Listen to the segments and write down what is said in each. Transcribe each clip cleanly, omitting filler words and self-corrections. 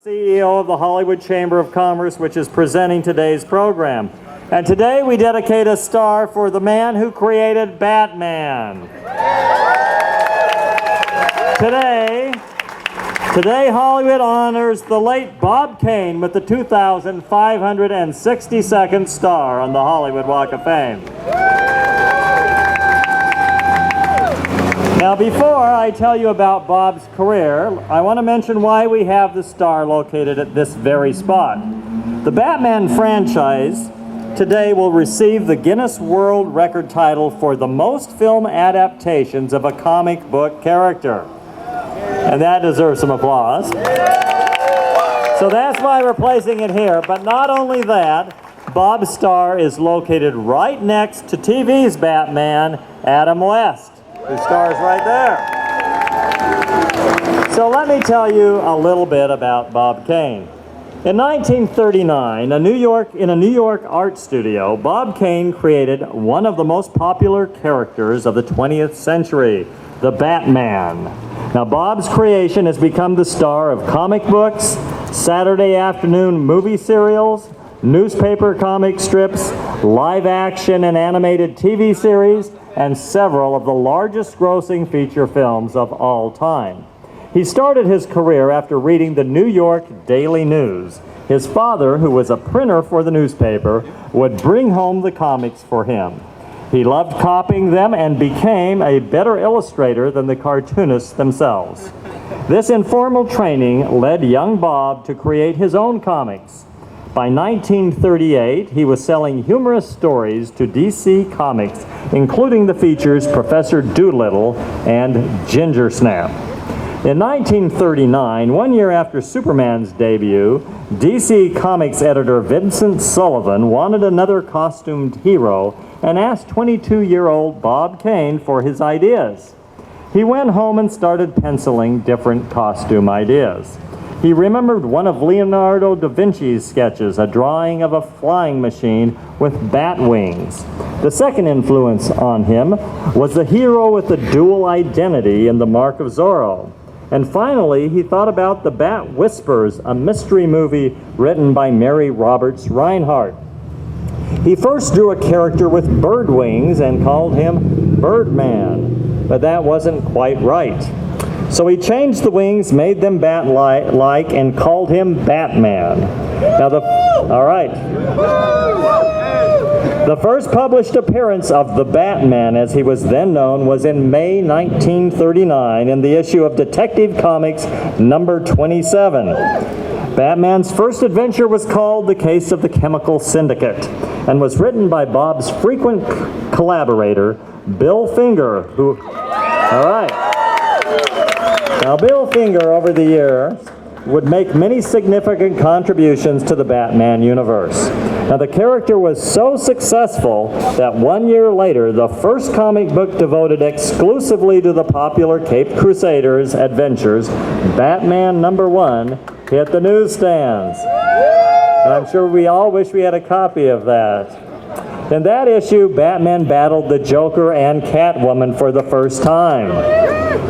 CEO of the Hollywood Chamber of Commerce, which is presenting today's program. And today we dedicate a star for the man who created Batman. Today Hollywood honors the late Bob Kane with the 2,562nd star on the Hollywood Walk of Fame. Now, before I tell you about Bob's career, I want to mention why we have the star located at this very spot. The Batman franchise today will receive the Guinness World Record title for the most film adaptations of a comic book character. And that deserves some applause. So that's why we're placing it here. But not only that, Bob's star is located right next to TV's Batman, Adam West, who stars right there. So let me tell you a little bit about Bob Kane. In 1939, in a New York art studio, Bob Kane created one of the most popular characters of the 20th century, the Batman. Now, Bob's creation has become the star of comic books, Saturday afternoon movie serials, newspaper comic strips, live action and animated TV series, and several of the largest grossing feature films of all time. He started his career after reading the New York Daily News. His father, who was a printer for the newspaper, would bring home the comics for him. He loved copying them and became a better illustrator than the cartoonists themselves. This informal training led young Bob to create his own comics. By 1938, he was selling humorous stories to DC Comics, including the features Professor Doolittle and Ginger Snap. In 1939, 1 year after Superman's debut, DC Comics editor Vincent Sullivan wanted another costumed hero and asked 22-year-old Bob Kane for his ideas. He went home and started penciling different costume ideas. He remembered one of Leonardo da Vinci's sketches, a drawing of a flying machine with bat wings. The second influence on him was the hero with the dual identity in The Mark of Zorro. And finally, he thought about The Bat Whispers, a mystery movie written by Mary Roberts Reinhardt. He first drew a character with bird wings and called him Birdman, but that wasn't quite right. So he changed the wings, made them bat-like, and called him Batman. Now the first published appearance of the Batman, as he was then known, was in May 1939 in the issue of Detective Comics number 27. Batman's first adventure was called The Case of the Chemical Syndicate and was written by Bob's frequent collaborator, Bill Finger, who... All right. Now, Bill Finger, over the years, would make many significant contributions to the Batman universe. Now, the character was so successful that 1 year later, the first comic book devoted exclusively to the popular Caped Crusaders adventures, Batman #1, hit the newsstands. And I'm sure we all wish we had a copy of that. In that issue, Batman battled the Joker and Catwoman for the first time.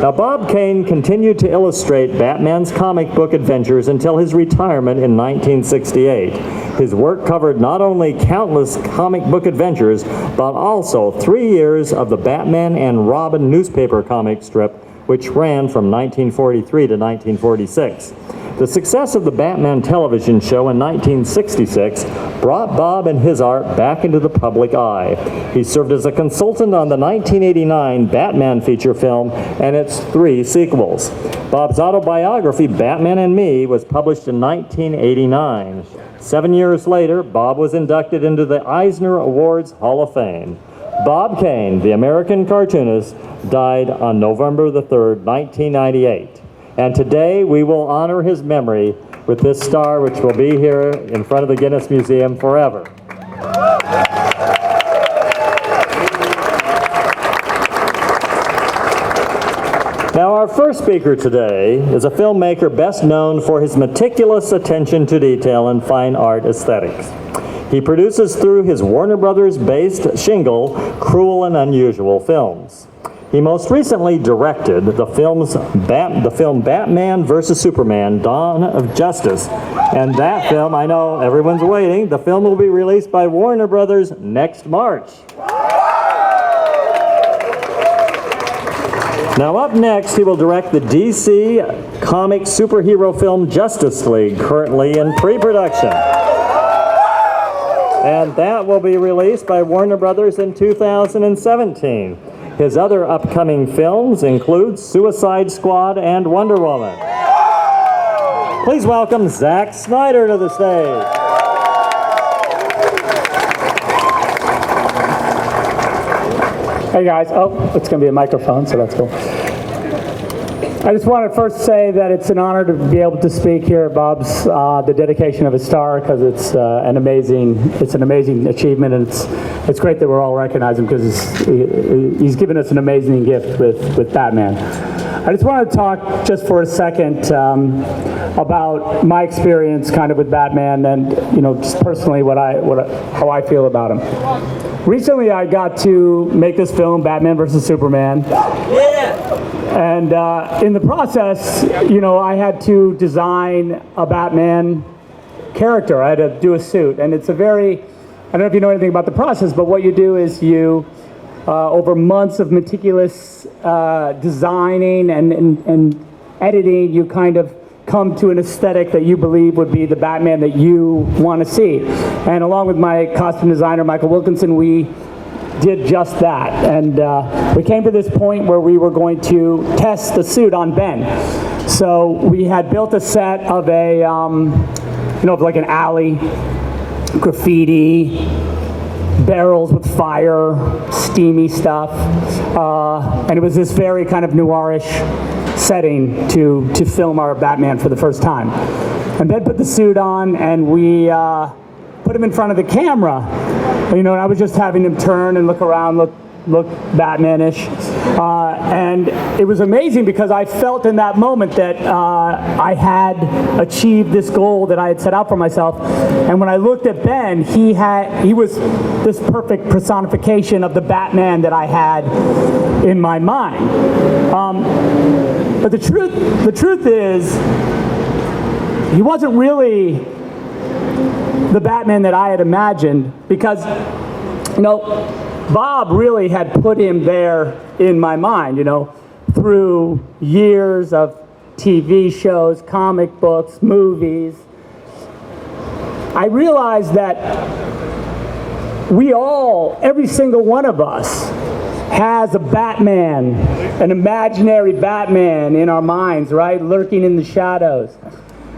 Now, Bob Kane continued to illustrate Batman's comic book adventures until his retirement in 1968. His work covered not only countless comic book adventures, but also 3 years of the Batman and Robin newspaper comic strip, which ran from 1943 to 1946. The success of the Batman television show in 1966 brought Bob and his art back into the public eye. He served as a consultant on the 1989 Batman feature film and its 3 sequels. Bob's autobiography, Batman and Me, was published in 1989. 7 years later, Bob was inducted into the Eisner Awards Hall of Fame. Bob Kane, the American cartoonist, died on November the 3rd, 1998. And today we will honor his memory with this star, which will be here in front of the Guinness Museum forever. Now, our first speaker today is a filmmaker best known for his meticulous attention to detail and fine art aesthetics. He produces through his Warner Brothers-based shingle Cruel and Unusual films. He most recently directed the film Batman vs. Superman, Dawn of Justice. And that film, I know everyone's waiting, the film will be released by Warner Brothers next March. Now up next, he will direct the DC comic superhero film Justice League, currently in pre-production. And that will be released by Warner Brothers in 2017. His other upcoming films include Suicide Squad and Wonder Woman. Please welcome Zack Snyder to the stage. Hey guys, it's going to be a microphone, so that's cool. I just want to first say that it's an honor to be able to speak here at Bob's, the dedication of his star, because it's an amazing achievement, and it's great that we're all recognizing him because he's given us an amazing gift with Batman. I just want to talk just for a second about my experience kind of with Batman, and just personally how I feel about him. Recently, I got to make this film, Batman vs. Superman. And in the process, I had to design a Batman character. I had to do a suit. And it's a very, I don't know if you know anything about the process, but what you do is you, over months of meticulous designing and editing, you kind of come to an aesthetic that you believe would be the Batman that you want to see. And along with my costume designer, Michael Wilkinson, we did just that. And we came to this point where we were going to test the suit on Ben. So we had built a set of a, like an alley, graffiti, barrels with fire, steamy stuff. And it was this very kind of noirish setting to film our Batman for the first time. And Ben put the suit on, and we put him in front of the camera. And I was just having him turn and look around, look Batman-ish. And it was amazing because I felt in that moment that I had achieved this goal that I had set out for myself. And when I looked at Ben, he was this perfect personification of the Batman that I had in my mind. But the truth is, he wasn't really the Batman that I had imagined, because Bob really had put him there in my mind, through years of TV shows, comic books, movies. I realized that every single one of us has a Batman, an imaginary Batman in our minds, right? Lurking in the shadows.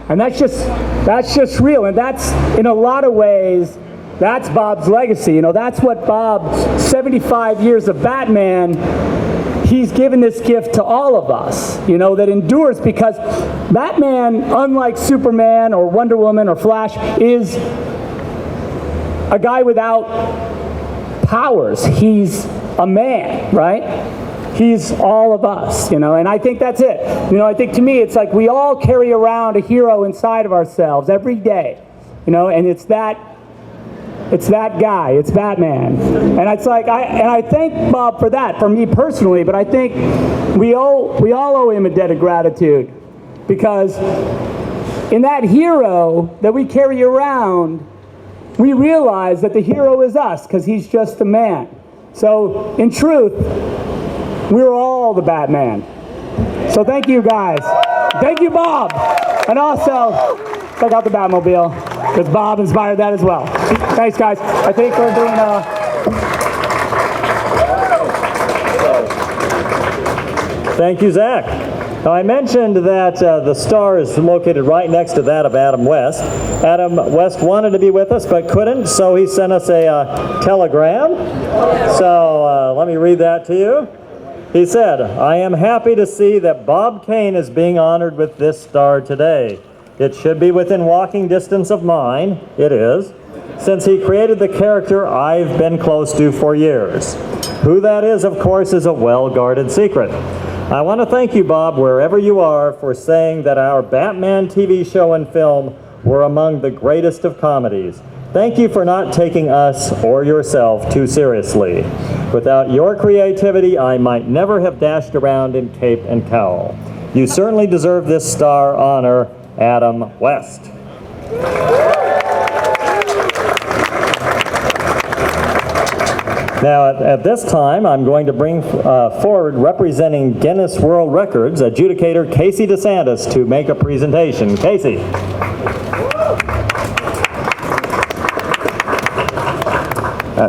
And that's just real. And that's, in a lot of ways, that's Bob's legacy. That's what Bob, 75 years of Batman, he's given this gift to all of us, that endures, because Batman, unlike Superman or Wonder Woman or Flash, is a guy without powers. He's a man, right? He's all of us, and I think that's it. I think to me it's like we all carry around a hero inside of ourselves every day, and it's that guy, it's Batman. And it's like, I thank Bob for that, for me personally, but I think we all owe him a debt of gratitude, because in that hero that we carry around, we realize that the hero is us, because he's just a man. So in truth, we're all the Batman. So thank you guys. Thank you, Bob. And also, check out the Batmobile, because Bob inspired that as well. Thanks, guys. I think we're doing Thank you, Zach. Now, I mentioned that the star is located right next to that of Adam West. Adam West wanted to be with us but couldn't, so he sent us a telegram. So let me read that to you. He said, "I am happy to see that Bob Kane is being honored with this star today. It should be within walking distance of mine. It is, since he created the character I've been close to for years. Who that is, of course, is a well-guarded secret. I want to thank you, Bob, wherever you are, for saying that our Batman TV show and film were among the greatest of comedies. Thank you for not taking us or yourself too seriously. Without your creativity, I might never have dashed around in cape and cowl. You certainly deserve this star honor, Adam West. Now, at this time, I'm going to bring forward, representing Guinness World Records, adjudicator Casey DeSantis, to make a presentation. Casey.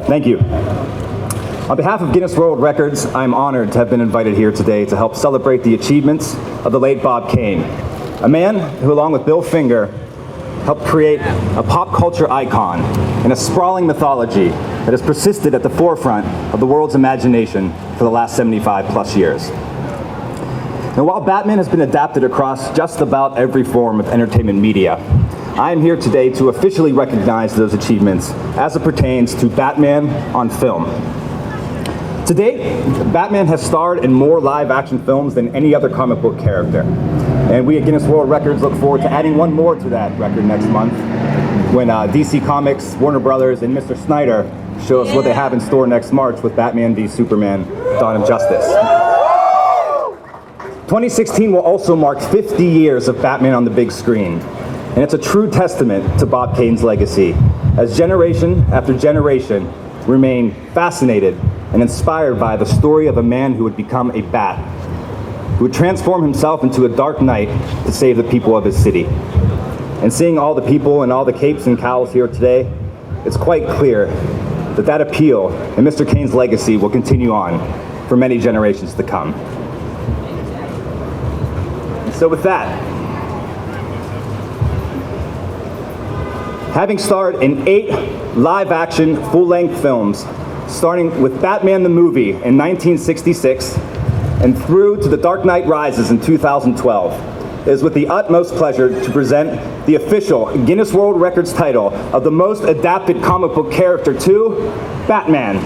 Thank you. On behalf of Guinness World Records, I'm honored to have been invited here today to help celebrate the achievements of the late Bob Kane, a man who, along with Bill Finger, helped create a pop culture icon and a sprawling mythology that has persisted at the forefront of the world's imagination for the last 75 plus years. Now, while Batman has been adapted across just about every form of entertainment media, I am here today to officially recognize those achievements as it pertains to Batman on film. To date, Batman has starred in more live-action films than any other comic book character. And we at Guinness World Records look forward to adding one more to that record next month when DC Comics, Warner Brothers, and Mr. Snyder show us what they have in store next March with Batman v Superman: Dawn of Justice. 2016 will also mark 50 years of Batman on the big screen. And it's a true testament to Bob Kane's legacy, as generation after generation remain fascinated and inspired by the story of a man who would become a bat, who would transform himself into a dark knight to save the people of his city. And seeing all the people and all the capes and cowls here today, it's quite clear that that appeal and Mr. Kane's legacy will continue on for many generations to come. And so with that, having starred in 8 live-action, full-length films, starting with Batman the movie in 1966 and through to The Dark Knight Rises in 2012, it is with the utmost pleasure to present the official Guinness World Records title of the most adapted comic book character to Batman.